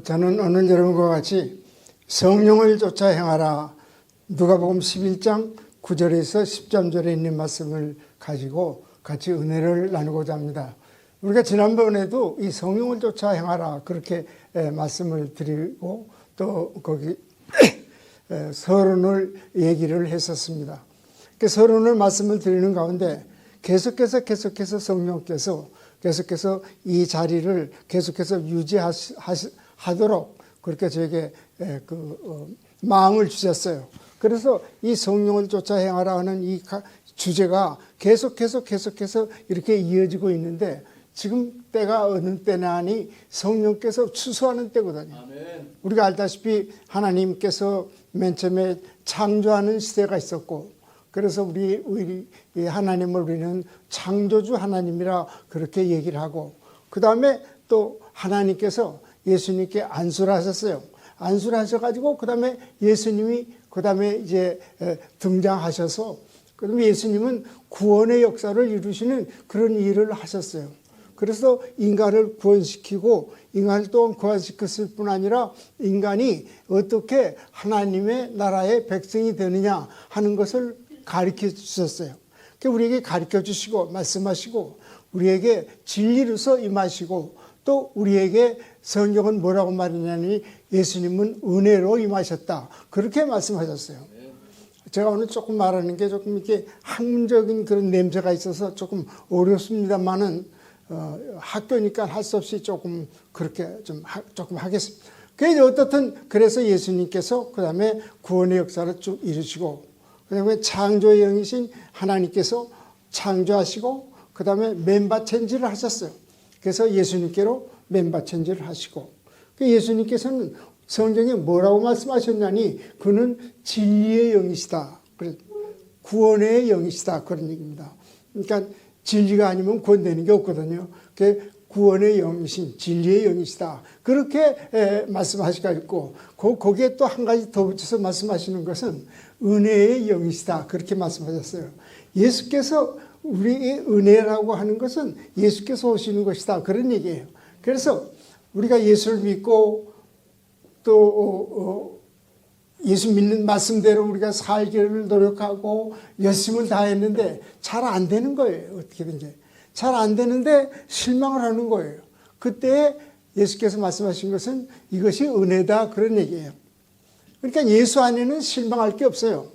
저는 오늘 여러분과 같이 성령을 쫓아 행하라 누가복음 11장 9절에서 13절에 있는 말씀을 가지고 같이 은혜를 나누고자 합니다. 우리가 지난번에도 이 성령을 쫓아 행하라 그렇게 말씀을 드리고 또 거기 서론을 얘기를 했었습니다. 그 서론을 말씀을 드리는 가운데 계속해서 성령께서 계속해서 이 자리를 계속해서 유지하도록 그렇게 저에게 마음을 주셨어요. 그래서 이 성령을 쫓아 행하라 하는 이 주제가 계속해서 이렇게 이어지고 있는데 지금 때가 어느 때나니 성령께서 추수하는 때거든요. 아멘. 우리가 알다시피 하나님께서 맨 처음에 창조하는 시대가 있었고 그래서 우리 하나님을 우리는 창조주 하나님이라 그렇게 얘기를 하고 그 다음에 또 하나님께서 예수님께 안수를 하셨어요. 안수를 하셔가지고 그 다음에 예수님이 그 다음에 이제 등장하셔서 그 다음에 예수님은 구원의 역사를 이루시는 그런 일을 하셨어요. 그래서 인간을 구원시키고 인간을 또한 구원시켰을 뿐 아니라 인간이 어떻게 하나님의 나라의 백성이 되느냐 하는 것을 가르쳐 주셨어요. 우리에게 가르쳐 주시고 말씀하시고 우리에게 진리로서 임하시고 또 우리에게 성경은 뭐라고 말하냐니 예수님은 은혜로 임하셨다. 그렇게 말씀하셨어요. 제가 오늘 조금 말하는 게 조금 이렇게 학문적인 그런 냄새가 있어서 조금 어렵습니다만은 학교니까 할 수 없이 조금 그렇게 조금 하겠습니다. 어떻든 그래서 예수님께서 그 다음에 구원의 역사를 쭉 이루시고 그 다음에 창조의 영이신 하나님께서 창조하시고 그 다음에 멤버 체인지를 하셨어요. 그래서 예수님께로 멤버 체인지를 하시고 예수님께서는 성경에 뭐라고 말씀하셨냐니 그는 진리의 영이시다. 구원의 영이시다. 그런 얘기입니다. 그러니까 진리가 아니면 구원되는 게 없거든요. 구원의 영이신 진리의 영이시다. 그렇게 말씀하시고 있고 거기에 또 한 가지 더 붙여서 말씀하시는 것은 은혜의 영이시다. 그렇게 말씀하셨어요. 예수께서 우리의 은혜라고 하는 것은 예수께서 오시는 것이다. 그런 얘기예요. 그래서 우리가 예수를 믿고 또 예수 믿는 말씀대로 우리가 살기를 노력하고 열심을 다했는데 잘 안 되는 거예요. 어떻게든지. 잘 안 되는데 실망을 하는 거예요. 그때 예수께서 말씀하신 것은 이것이 은혜다. 그런 얘기예요. 그러니까 예수 안에는 실망할 게 없어요.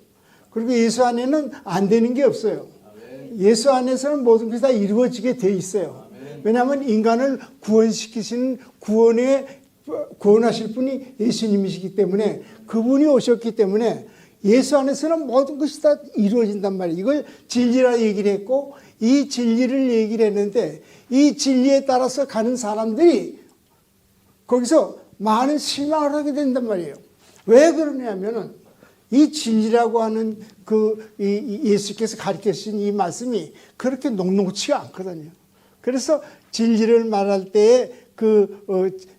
그리고 예수 안에는 안 되는 게 없어요. 예수 안에서는 모든 것이 다 이루어지게 돼 있어요. 왜냐하면 인간을 구원시키시는 구원하실 분이 예수님이시기 때문에 그분이 오셨기 때문에 예수 안에서는 모든 것이 다 이루어진단 말이에요. 이걸 진리라 얘기를 했고 이 진리를 얘기를 했는데 이 진리에 따라서 가는 사람들이 거기서 많은 실망을 하게 된단 말이에요. 왜 그러냐면은 이 진리라고 하는 예수께서 가르쳐 주신 이 말씀이 그렇게 녹록치가 않거든요. 그래서 진리를 말할 때에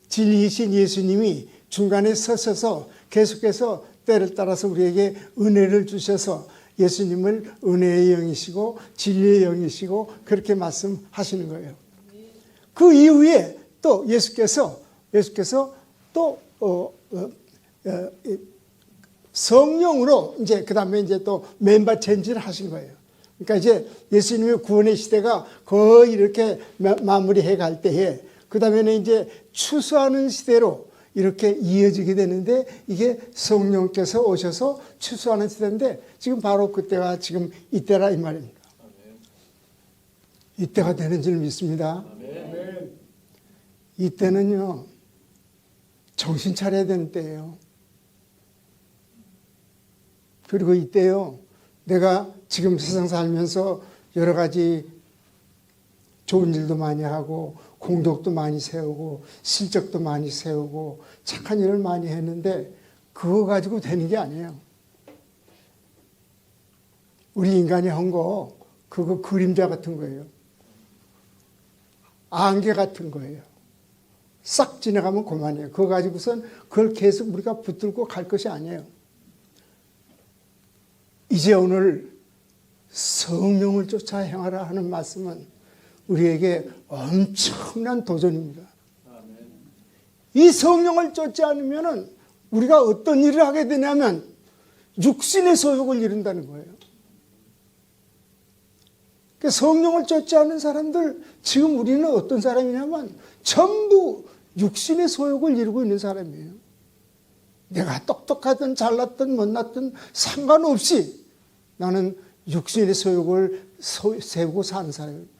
진리이신 예수님이 중간에 서셔서 계속해서 때를 따라서 우리에게 은혜를 주셔서 예수님을 은혜의 영이시고 진리의 영이시고 그렇게 말씀하시는 거예요. 그 이후에 또 예수께서 또 성령으로 이제 그다음에 이제 또 멤버 체인지를 하신 거예요. 그러니까 이제 예수님의 구원의 시대가 거의 이렇게 마무리해 갈 때에 그다음에는 이제 추수하는 시대로 이렇게 이어지게 되는데 이게 성령께서 오셔서 추수하는 시대인데 지금 바로 그때가 지금 이때라 이 말입니다. 이때가 되는 줄 믿습니다. 이때는요 정신 차려야 되는 때예요. 그리고 이때요 내가 지금 세상 살면서 여러 가지 좋은 일도 많이 하고 공덕도 많이 세우고 실적도 많이 세우고 착한 일을 많이 했는데 그거 가지고 되는 게 아니에요. 우리 인간이 한 거 그거 그림자 같은 거예요. 안개 같은 거예요. 싹 지나가면 그만이에요. 그거 가지고선 그걸 계속 우리가 붙들고 갈 것이 아니에요. 이제 오늘 성령을 쫓아 행하라 하는 말씀은 우리에게 엄청난 도전입니다. 이 성령을 쫓지 않으면 우리가 어떤 일을 하게 되냐면 육신의 소욕을 이룬다는 거예요. 성령을 쫓지 않은 사람들, 지금 우리는 어떤 사람이냐면 전부 육신의 소욕을 이루고 있는 사람이에요. 내가 똑똑하든 잘났든 못났든 상관없이 나는 육신의 소욕을 세우고 사는 사람입니다.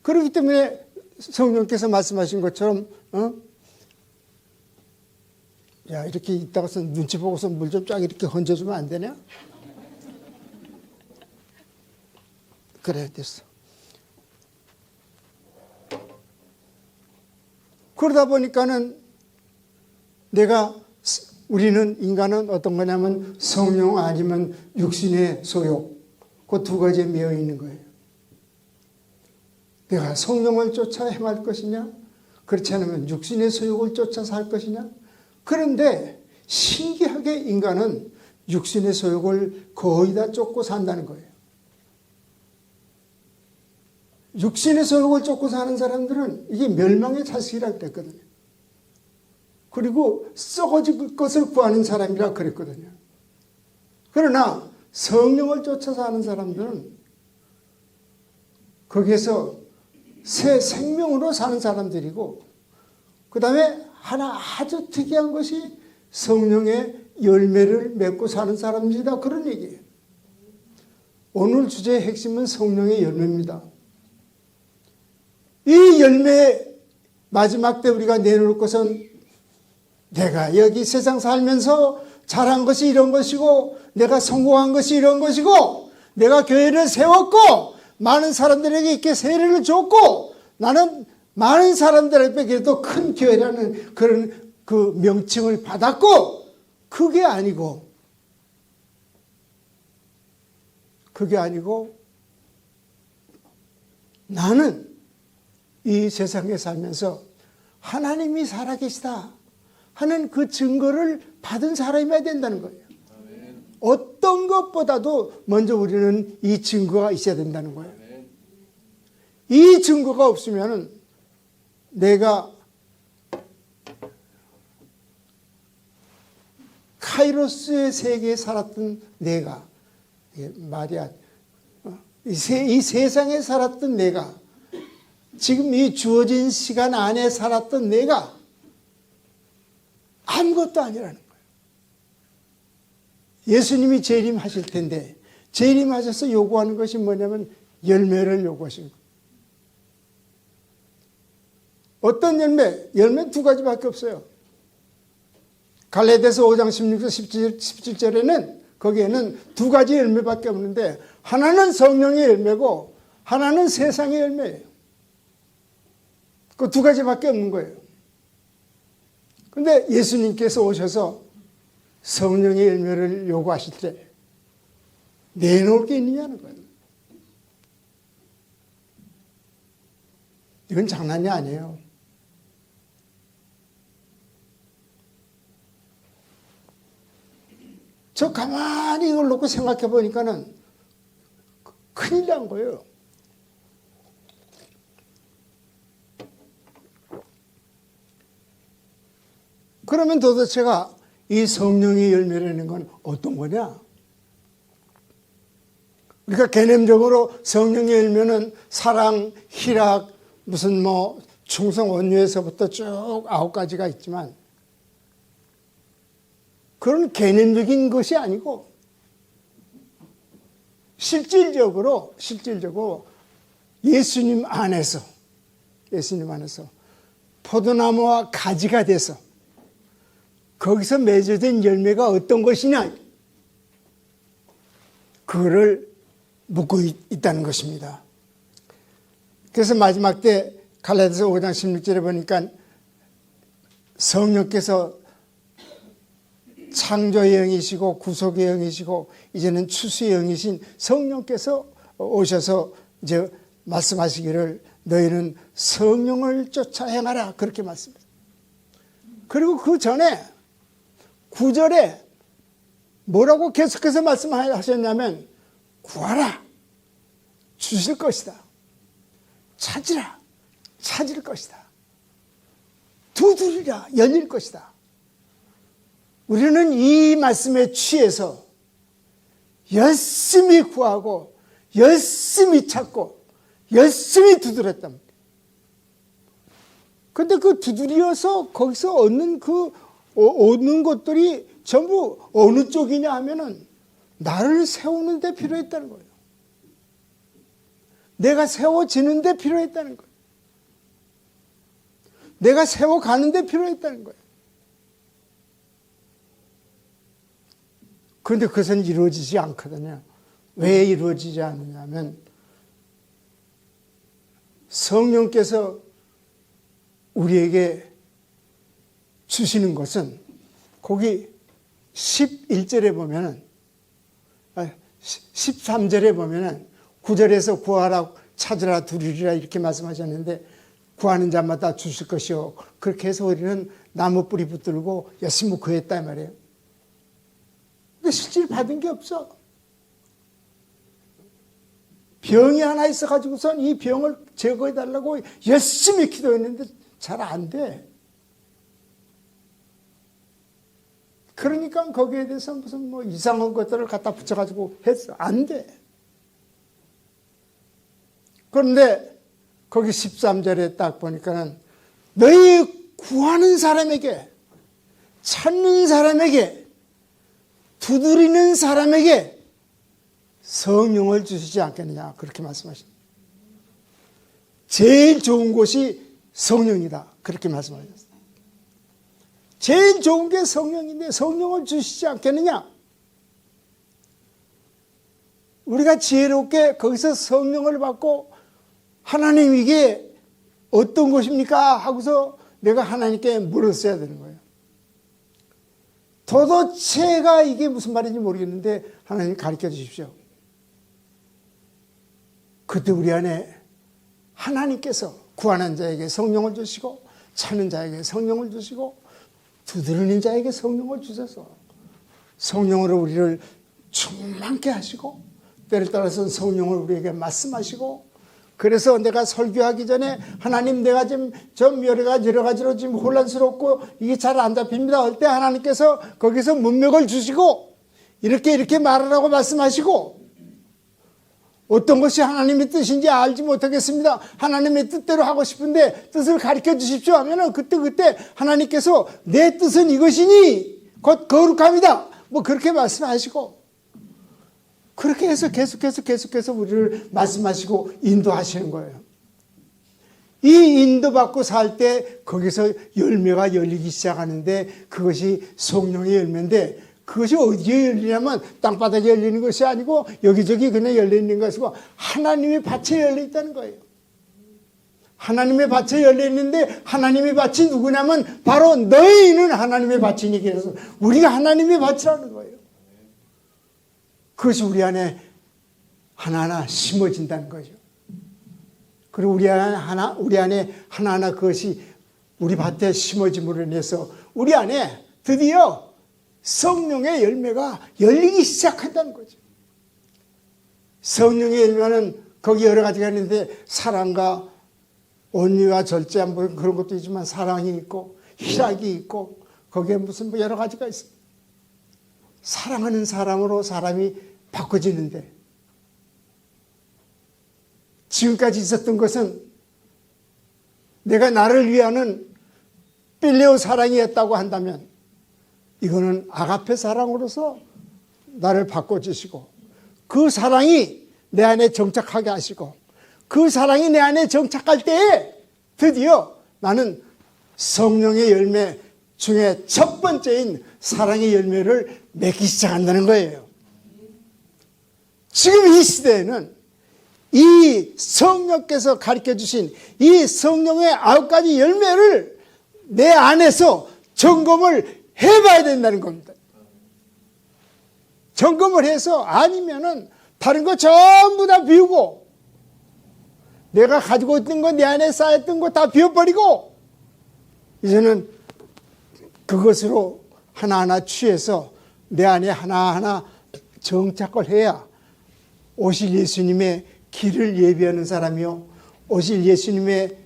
그렇기 때문에 성령께서 말씀하신 것처럼 야, 이렇게 있다가서 눈치 보고서 물 좀 쫙 이렇게 얹어주면 안 되냐? 그래, 됐어. 그러다 보니까는 우리는 인간은 어떤 거냐면 성령 아니면 육신의 소욕, 그 두 가지에 매여 있는 거예요. 내가 성령을 쫓아 행할 것이냐? 그렇지 않으면 육신의 소욕을 쫓아 살 것이냐? 그런데 신기하게 인간은 육신의 소욕을 거의 다 쫓고 산다는 거예요. 육신의 소욕을 쫓고 사는 사람들은 이게 멸망의 자식이라고 그랬거든요. 그리고 썩어질 것을 구하는 사람이라 그랬거든요. 그러나 성령을 쫓아 사는 사람들은 거기에서 새 생명으로 사는 사람들이고, 그 다음에 하나 아주 특이한 것이 성령의 열매를 맺고 사는 사람들이다, 그런 얘기예요. 오늘 주제의 핵심은 성령의 열매입니다. 이 열매 마지막 때 우리가 내놓을 것은 내가 여기 세상 살면서 잘한 것이 이런 것이고, 내가 성공한 것이 이런 것이고, 내가 교회를 세웠고 많은 사람들에게 이렇게 세례를 줬고, 나는 많은 사람들에게도 큰 교회라는 그런 그 명칭을 받았고, 그게 아니고 나는 이 세상에 살면서 하나님이 살아계시다 하는 그 증거를 받은 사람이어야 된다는 거예요. 어떤 것보다도 먼저 우리는 이 증거가 있어야 된다는 거예요. 이 증거가 없으면 내가 카이로스의 세계에 살았던 내가, 말이야, 이 세상에 살았던 내가, 지금 이 주어진 시간 안에 살았던 내가 아무것도 아니라는 거예요. 예수님이 재림하실 텐데 재림하셔서 요구하는 것이 뭐냐면 열매를 요구하신 거예요. 어떤 열매? 열매는 두 가지밖에 없어요. 갈라디아서 5장 16절 17절에는 거기에는 두 가지 열매밖에 없는데, 하나는 성령의 열매고 하나는 세상의 열매예요. 그 두 가지밖에 없는 거예요. 그런데 예수님께서 오셔서 성령의 열매를 요구하실 때 내놓을 게 있느냐는 거예요. 이건 장난이 아니에요. 저 가만히 이걸 놓고 생각해 보니까는 큰일 난 거예요. 그러면 도대체가 이 성령의 열매라는 건 어떤 거냐? 우리가 개념적으로 성령의 열매는 사랑, 희락, 무슨 충성, 온유에서부터 쭉 9가지가 있지만, 그런 개념적인 것이 아니고 실질적으로 예수님 안에서 포도나무와 가지가 돼서 거기서 맺어진 열매가 어떤 것이냐, 그거를 묻고 있다는 것입니다. 그래서 마지막 때 갈라디아서 5장 16절에 보니까 성령께서 창조의 영이시고 구속의 영이시고 이제는 추수의 영이신 성령께서 오셔서 이제 말씀하시기를 너희는 성령을 쫓아 행하라, 그렇게 말씀합니다. 그리고 그 전에 9절에 뭐라고 계속해서 말씀하셨냐면 구하라, 주실 것이다. 찾으라, 찾을 것이다. 두드리라 열릴 것이다. 우리는 이 말씀에 취해서 열심히 구하고 열심히 찾고 열심히 두드렸단 말이에요. 근데 그 두드려서 거기서 얻는 것들이 전부 어느 쪽이냐 하면은 나를 세우는 데 필요했다는 거예요. 내가 세워지는 데 필요했다는 거예요. 내가 세워가는 데 필요했다는 거예요. 그런데 그것은 이루어지지 않거든요. 왜 이루어지지 않느냐 하면 성령께서 우리에게 주시는 것은 거기 11절에 보면은 13절에 보면은 9절에서 구하라 찾으라 두드리라 이렇게 말씀하셨는데 구하는 자마다 주실 것이요. 그렇게 해서 우리는 나무 뿌리 붙들고 열심히 구했단 말이에요. 근데 실제로 받은 게 없어. 병이 하나 있어가지고선 이 병을 제거해달라고 열심히 기도했는데 잘 안 돼. 그러니까 거기에 대해서 무슨 뭐 이상한 것들을 갖다 붙여가지고 했어. 안 돼. 그런데 거기 13절에 딱 보니까는 너희 구하는 사람에게, 찾는 사람에게, 두드리는 사람에게 성령을 주시지 않겠느냐 그렇게 말씀하십니다. 제일 좋은 곳이 성령이다 그렇게 말씀하셨어요. 제일 좋은 게 성령인데 성령을 주시지 않겠느냐. 우리가 지혜롭게 거기서 성령을 받고 하나님 이게 어떤 것입니까 하고서 내가 하나님께 물었어야 되는 거예요. 도대체가 이게 무슨 말인지 모르겠는데 하나님 가르쳐 주십시오. 그때 우리 안에 하나님께서 구하는 자에게 성령을 주시고 찾는 자에게 성령을 주시고 두드리는 자에게 성령을 주셔서 성령으로 우리를 충만케 하시고 때를 따라서는 성령을 우리에게 말씀하시고 그래서 내가 설교하기 전에 하나님 내가 지금 좀 여러 가지로 지금 혼란스럽고 이게 잘 안 잡힙니다 할 때 하나님께서 거기서 문맥을 주시고 이렇게 말하라고 말씀하시고 어떤 것이 하나님의 뜻인지 알지 못하겠습니다. 하나님의 뜻대로 하고 싶은데 뜻을 가르쳐 주십시오 하면은 그때 하나님께서 내 뜻은 이것이니 곧 거룩합니다. 뭐 그렇게 말씀하시고 그렇게 해서 계속해서 우리를 말씀하시고 인도하시는 거예요. 이 인도받고 살 때 거기서 열매가 열리기 시작하는데 그것이 성령의 열매인데 그것이 어디에 열리냐면 땅바닥에 열리는 것이 아니고 여기저기 그냥 열려있는 것이고 하나님의 밭에 열려있다는 거예요. 하나님의 밭에 열려있는데 하나님의 밭이 누구냐면 바로 너희는 하나님의 밭이니까 해서 우리가 하나님의 밭이라는 거예요. 그것이 우리 안에 하나하나 심어진다는 거죠. 그리고 우리 안에 하나하나 그것이 우리 밭에 심어짐으로 인해서 우리 안에 드디어 성령의 열매가 열리기 시작한다는 거죠. 성령의 열매는 거기 여러 가지가 있는데 사랑과 온유와 절제함 그런 것도 있지만 사랑이 있고 희락이 있고 거기에 무슨 여러 가지가 있습니다. 사랑하는 사람으로 사람이 바꿔지는데 지금까지 있었던 것은 내가 나를 위하는 필레오 사랑이었다고 한다면 이거는 아가페 사랑으로서 나를 바꿔주시고 그 사랑이 내 안에 정착하게 하시고 그 사랑이 내 안에 정착할 때에 드디어 나는 성령의 열매 중에 첫 번째인 사랑의 열매를 맺기 시작한다는 거예요. 지금 이 시대에는 이 성령께서 가르쳐 주신 이 성령의 9가지 열매를 내 안에서 점검을 해봐야 된다는 겁니다. 점검을 해서 아니면은 다른 거 전부 다 비우고 내가 가지고 있던 거 내 안에 쌓였던 거 다 비워버리고 이제는 그것으로 하나하나 취해서 내 안에 하나하나 정착을 해야 오실 예수님의 길을 예비하는 사람이요 오실 예수님의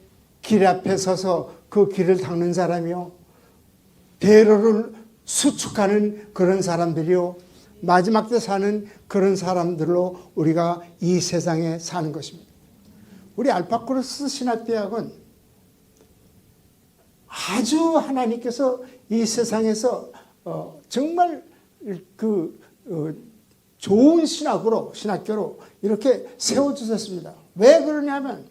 길 앞에 서서 그 길을 닦는 사람이요, 대로를 수축하는 그런 사람들이요, 마지막 때 사는 그런 사람들로 우리가 이 세상에 사는 것입니다. 우리 알파크로스 신학대학은 아주 하나님께서 이 세상에서 정말 좋은 신학교로 이렇게 세워주셨습니다. 왜 그러냐면,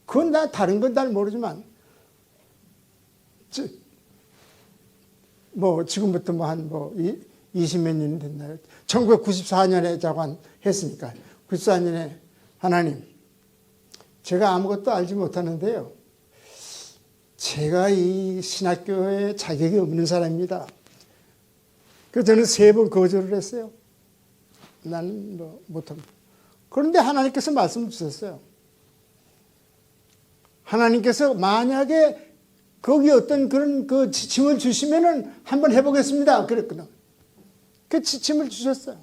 그건 다른 건 잘 모르지만, 지금부터 20몇 년이 됐나요? 1994년에 자관했으니까. 94년에 하나님, 제가 아무것도 알지 못하는데요, 제가 이 신학교에 자격이 없는 사람입니다. 그래서 저는 3번 거절을 했어요. 나는 못합니다. 그런데 하나님께서 말씀을 주셨어요. 하나님께서 만약에 거기 어떤 그런 그 지침을 주시면은 한번 해보겠습니다. 그랬거든. 그 지침을 주셨어요.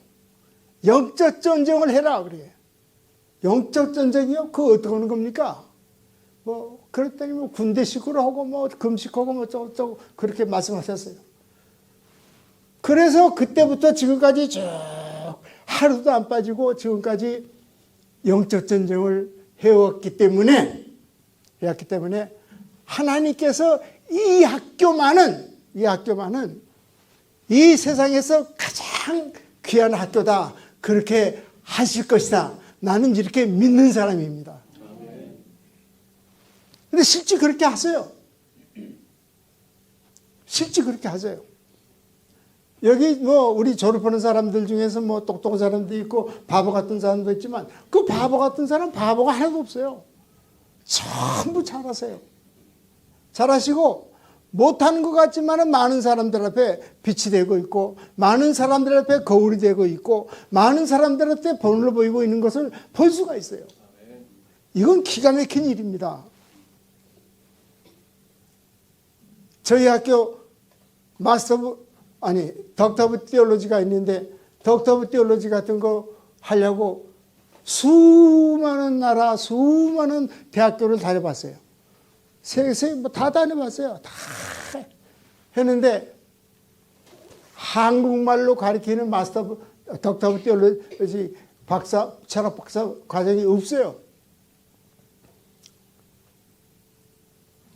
영적 전쟁을 해라. 그래. 영적 전쟁이요? 그거 어떻게 하는 겁니까? 그랬더니 군대식으로 하고 금식하고 어쩌고 그렇게 말씀하셨어요. 그래서 그때부터 지금까지 쭉 하루도 안 빠지고 지금까지 영적 전쟁을 해왔기 때문에 하나님께서 이 학교만은 이 세상에서 가장 귀한 학교다, 그렇게 하실 것이다, 나는 이렇게 믿는 사람입니다. 근데 실제 그렇게 하세요. 실제 그렇게 하세요. 여기 우리 졸업하는 사람들 중에서 똑똑한 사람도 있고 바보 같은 사람도 있지만, 그 바보 같은 사람 바보가 하나도 없어요. 전부 잘하세요. 잘하시고, 못하는 것 같지만 많은 사람들 앞에 빛이 되고 있고, 많은 사람들 앞에 거울이 되고 있고, 많은 사람들 앞에 본을 보이고 있는 것을 볼 수가 있어요. 이건 기가 막힌 일입니다. 저희 학교 덕터 오브 티올로지가 있는데, 덕터 오브 티올로지 같은 거 하려고 수많은 나라, 수많은 대학교를 다녀봤어요. 세계에 다 다녀봤어요. 다 했는데, 한국말로 가르치는 덕터 오브 티올로지 철학 박사 과정이 없어요.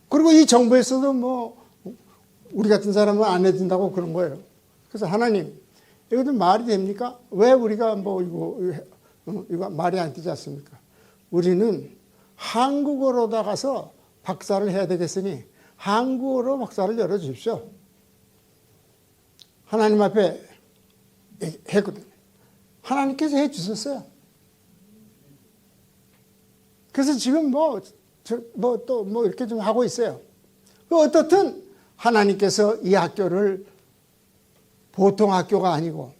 그리고 이 정부에서도 우리 같은 사람은 안 해준다고 그런 거예요. 그래서 하나님, 이것도 말이 됩니까? 왜 우리가 이거 말이 안 되지 않습니까? 우리는 한국어로다 가서 박사를 해야 되겠으니 한국어로 박사를 열어주십시오. 하나님 앞에 했거든요. 하나님께서 해주셨어요. 그래서 지금 이렇게 좀 하고 있어요. 어떻든 하나님께서 이 학교를 보통 학교가 아니고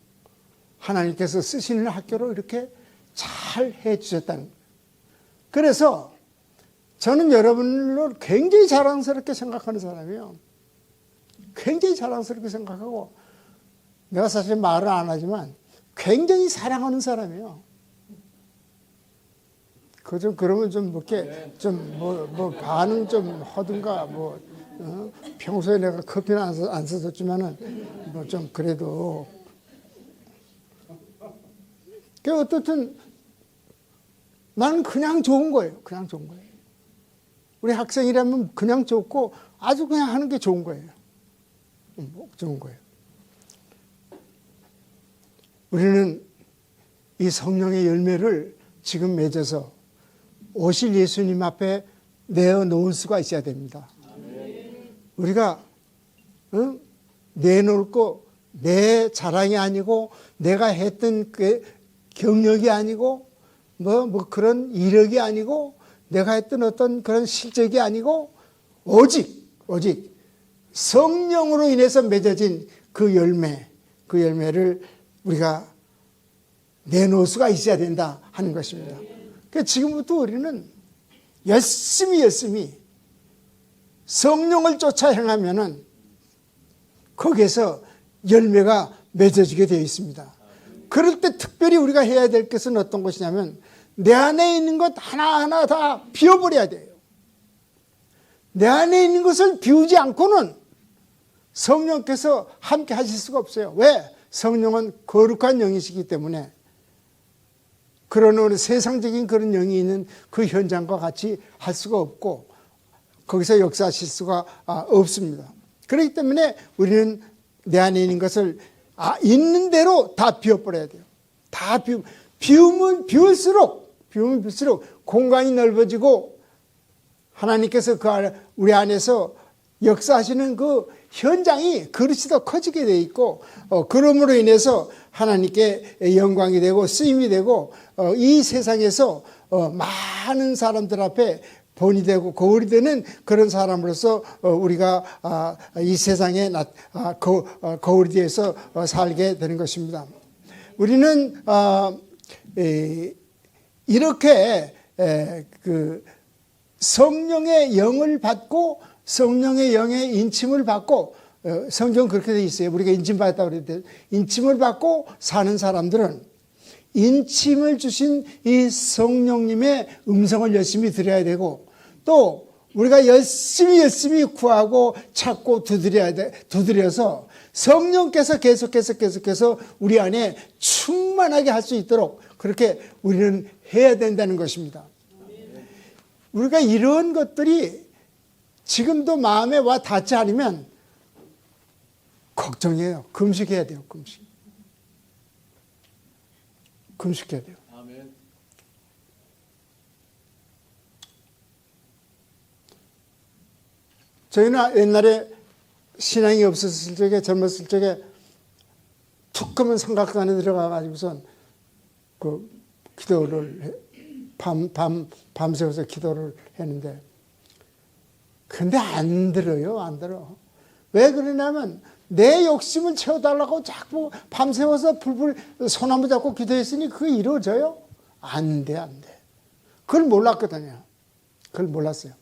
하나님께서 쓰시는 학교로 이렇게 잘 해주셨다는 거예요. 그래서 저는 여러분을 굉장히 자랑스럽게 생각하는 사람이에요. 굉장히 자랑스럽게 생각하고, 내가 사실 말을 안 하지만 굉장히 사랑하는 사람이에요. 그러면 반응 좀 하든가, 평소에 내가 커피는 안 써줬지만은, 그래도. 어떻든, 나는 그냥 좋은 거예요. 그냥 좋은 거예요. 우리 학생이라면 그냥 좋고, 아주 그냥 하는 게 좋은 거예요. 좋은 거예요. 우리는 이 성령의 열매를 지금 맺어서 오실 예수님 앞에 내어놓을 수가 있어야 됩니다. 우리가 내놓을 거 내 자랑이 아니고, 내가 했던 그 경력이 아니고, 그런 이력이 아니고, 내가 했던 어떤 그런 실적이 아니고, 오직 성령으로 인해서 맺어진 그 열매를 우리가 내놓을 수가 있어야 된다 하는 것입니다. 그러니까 지금부터 우리는 열심히 성령을 쫓아 행하면은 거기에서 열매가 맺어지게 되어 있습니다. 그럴 때 특별히 우리가 해야 될 것은 어떤 것이냐면, 내 안에 있는 것 하나하나 다 비워버려야 돼요. 내 안에 있는 것을 비우지 않고는 성령께서 함께 하실 수가 없어요. 왜? 성령은 거룩한 영이시기 때문에 그런 세상적인 그런 영이 있는 그 현장과 같이 할 수가 없고 거기서 역사하실 수가 없습니다. 그렇기 때문에 우리는 내 안에 있는 것을 있는 대로 다 비워버려야 돼요. 다 비우면 비울수록 공간이 넓어지고 하나님께서 우리 안에서 역사하시는 그 현장이 그릇이 더 커지게 돼 있고 그러므로 인해서 하나님께 영광이 되고 쓰임이 되고 이 세상에서 많은 사람들 앞에 본이 되고 거울이 되는 그런 사람으로서 우리가 이 세상에 거울이 되어서 살게 되는 것입니다. 우리는 이렇게 그 성령의 영을 받고 성령의 영의 인침을 받고 성경은 그렇게 되어 있어요. 우리가 인침받았다고 그랬는데 인침을 받고 사는 사람들은 인침을 주신 이 성령님의 음성을 열심히 들어야 되고 또 우리가 열심히 구하고 찾고 두드려서 성령께서 계속해서 우리 안에 충만하게 할 수 있도록 그렇게 우리는 해야 된다는 것입니다. 우리가 이런 것들이 지금도 마음에 와 닿지 않으면 걱정이에요. 금식해야 돼요. 금식해야 돼요. 아멘. 저희는 옛날에 신앙이 없었을 적에 젊었을 적에 툭 하면 성곽관에 들어가가지고선 그 기도를 밤새워서 기도를 했는데 근데 안 들어요. 안 들어. 왜 그러냐면 내 욕심을 채워달라고 자꾸 밤새워서 풀풀 소나무 잡고 기도했으니 그게 이루어져요? 안 돼. 그걸 몰랐거든요. 그걸 몰랐어요.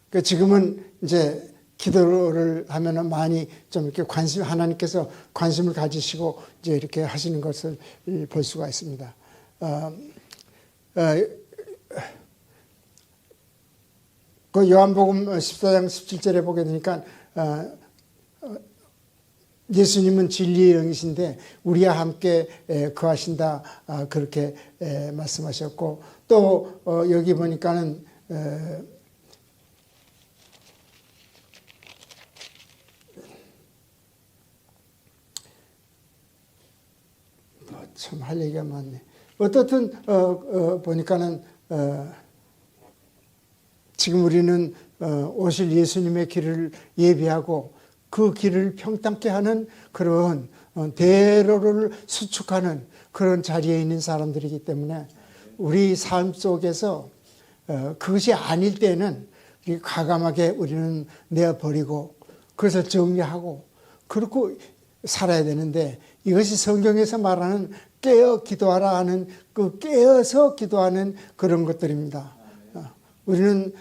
그러니까 지금은 이제 기도를 하면은 많이 좀 이렇게 하나님께서 관심을 가지시고 이제 이렇게 하시는 것을 볼 수가 있습니다. 그 요한복음 14장 17절에 보게 되니까 예수님은 진리의 영이신데 우리와 함께 거하신다 그렇게 말씀하셨고 또 여기 보니까는 참 할 얘기가 많네. 어떻든 보니까는 지금 우리는 오실 예수님의 길을 예비하고 그 길을 평탄케 하는 그런 대로를 수축하는 그런 자리에 있는 사람들이기 때문에 우리 삶 속에서 그것이 아닐 때는 과감하게 우리는 내어버리고 그것을 정리하고 그렇고 살아야 되는데 이것이 성경에서 말하는 깨어 기도하라 하는 그 깨어서 기도하는 그런 것들입니다. 우리는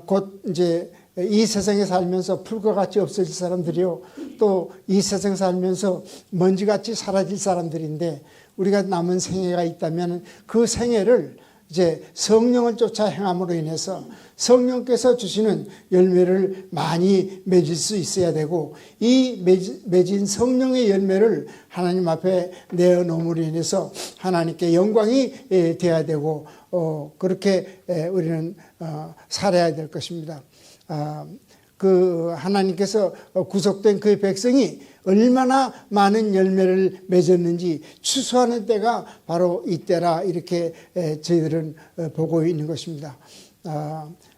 곧 이제 이 세상에 살면서 풀과 같이 없어질 사람들이요. 또 이 세상에 살면서 먼지같이 사라질 사람들인데 우리가 남은 생애가 있다면 그 생애를 이제 성령을 쫓아 행함으로 인해서 성령께서 주시는 열매를 많이 맺을 수 있어야 되고 이 맺은 성령의 열매를 하나님 앞에 내어놓음으로 인해서 하나님께 영광이 되어야 되고 그렇게 우리는 살아야 될 것입니다. 그 하나님께서 구속된 그의 백성이 얼마나 많은 열매를 맺었는지 추수하는 때가 바로 이때라 이렇게 저희들은 보고 있는 것입니다.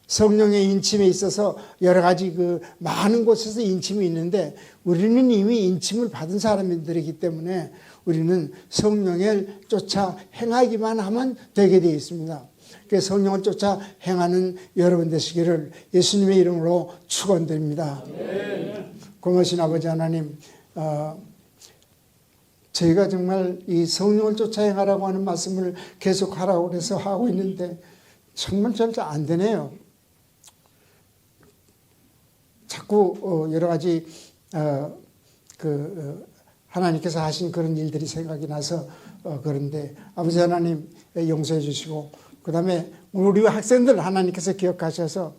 성령의 인침에 있어서 여러 가지 그 많은 곳에서 인침이 있는데 우리는 이미 인침을 받은 사람들이기 때문에 우리는 성령을 쫓아 행하기만 하면 되게 되어 있습니다. 성령을 쫓아 행하는 여러분 되시기를 예수님의 이름으로 축원드립니다. 고마우신 아버지 하나님, 저희가 정말 이 성령을 쫓아 행하라고 하는 말씀을 계속 하라고 해서 하고 있는데 정말 잘 안 되네요. 자꾸 여러 가지 하나님께서 하신 그런 일들이 생각이 나서 그런데 아버지 하나님 용서해 주시고 그 다음에 우리 학생들 하나님께서 기억하셔서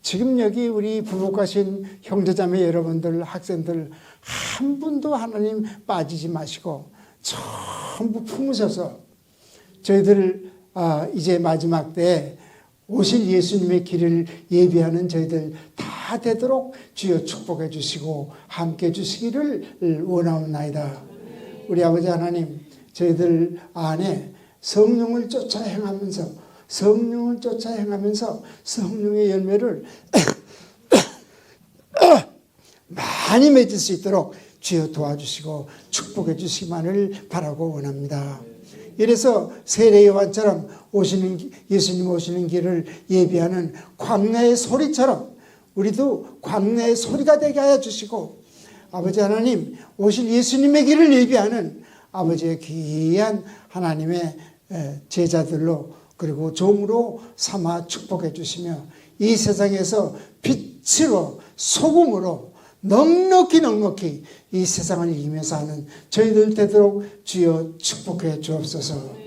지금 여기 우리 부복하신 형제자매 여러분들, 학생들 한 분도 하나님 빠지지 마시고 전부 품으셔서 저희들 이제 마지막 때에 오실 예수님의 길을 예비하는 저희들 다 되도록 주여 축복해 주시고 함께 해 주시기를 원하옵나이다. 우리 아버지 하나님, 저희들 안에 성령을 쫓아 행하면서 성령의 열매를 많이 맺을 수 있도록 주여 도와주시고 축복해 주시기만을 바라고 원합니다. 이래서 세례 요한처럼 예수님 오시는 길을 예비하는 광야의 소리처럼 우리도 광야의 소리가 되게 하여 주시고, 아버지 하나님, 오실 예수님의 길을 예비하는 아버지의 귀한 하나님의 제자들로 그리고 종으로 삼아 축복해 주시며, 이 세상에서 빛으로 소금으로 넉넉히 이 세상을 이기면서 하는 저희들 되도록 주여 축복해 주옵소서.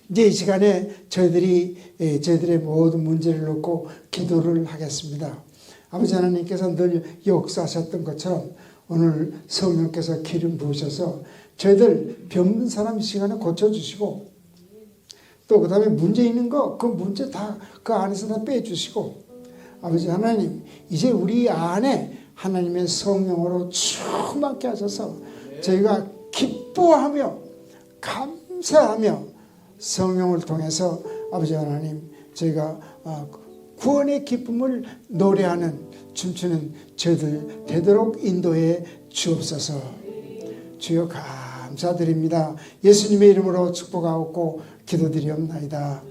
이제 이 시간에 저희들의 모든 문제를 놓고 기도를 하겠습니다. 아버지 하나님께서 늘 역사하셨던 것처럼 오늘 성령께서 기름 부으셔서 저희들 병든 사람 이 시간에 고쳐주시고, 또 그 다음에 문제 있는 거 그 문제 다 그 안에서 다 빼주시고, 아버지 하나님, 이제 우리 안에 하나님의 성령으로 충만케 하셔서 저희가 기뻐하며 감사하며 성령을 통해서 아버지 하나님, 저희가 구원의 기쁨을 노래하는 춤추는 저희들 되도록 인도해 주옵소서. 주여 감사드립니다. 예수님의 이름으로 축복하옵고 기도드리옵나이다.